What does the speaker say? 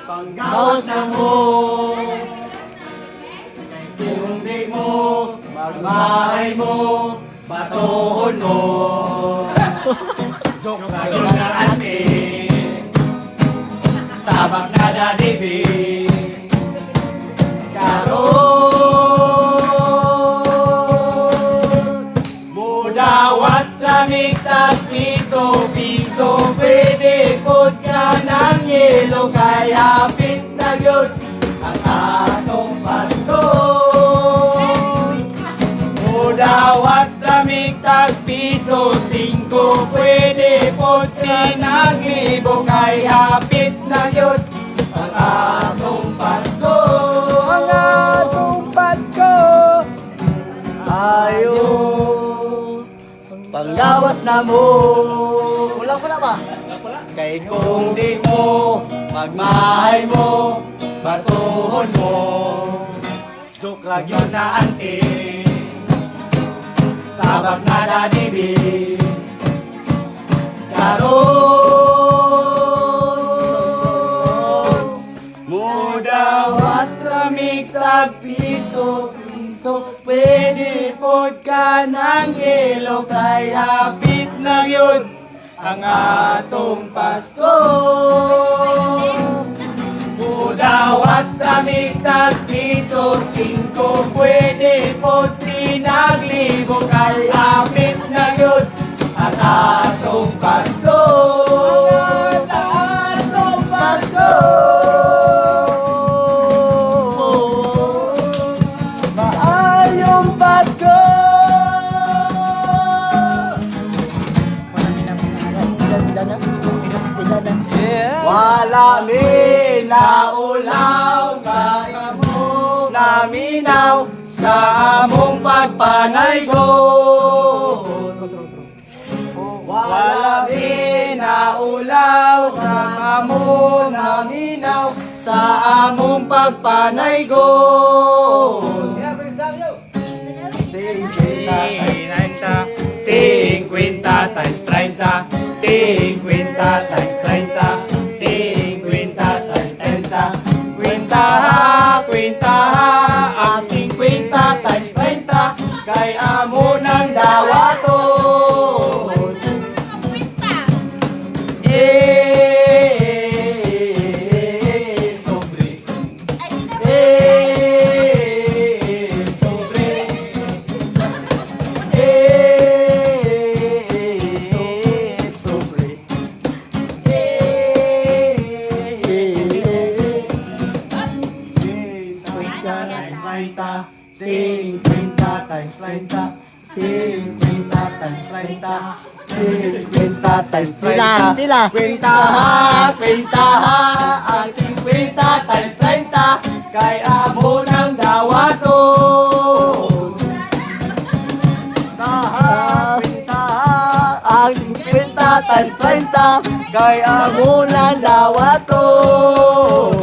panggawas na mo. Kung di mo, magbahay mo, batuhon mo. Joke na yun na ate, sabak na dadibi. Karon, mudawat lamig tag-piso-piso, pwede pod ka ng yelo, kaya hapit na yun ang atong Pasko. Mudawat lamig tag-piso-5, pwede pod ka ng libo, kaya hapit na yun ang atong Pasko. Ang atong Pasko. Ayo, panglawas na mo. Kulang pala ba? Kay kung di mo, magmahay mo, batuhon mo. Joke lang yun na ante, sabak na dadibi. Karon, mudawat ramig tag-piso-piso, pwede pod ka ng yelo, kay hapit na yun ang atong Pasko. Mudawat ramig tag-piso-5, pwede pod pinaglibo, kay hapit na yun ang atong Pasko. Ang atong Pasko. Maayong Pasko. Wala mi naulaw sa imong naminaw sa among pagpanaygon. Wala mi naulaw sa among naminaw sa among pagpanaygon. 50 times 30, 50 times 30, 50 times 30. Kwenta ang 50 times 30, kay amo ng dawaton. Sobre. Sobre. Sobre. 50 times 30, 50 times 30, 50 times 30. Pila? Kwenta ang 50 times 30, kay amo ng dawaton. Kwenta ang 50 times 30, kay amo ng dawaton.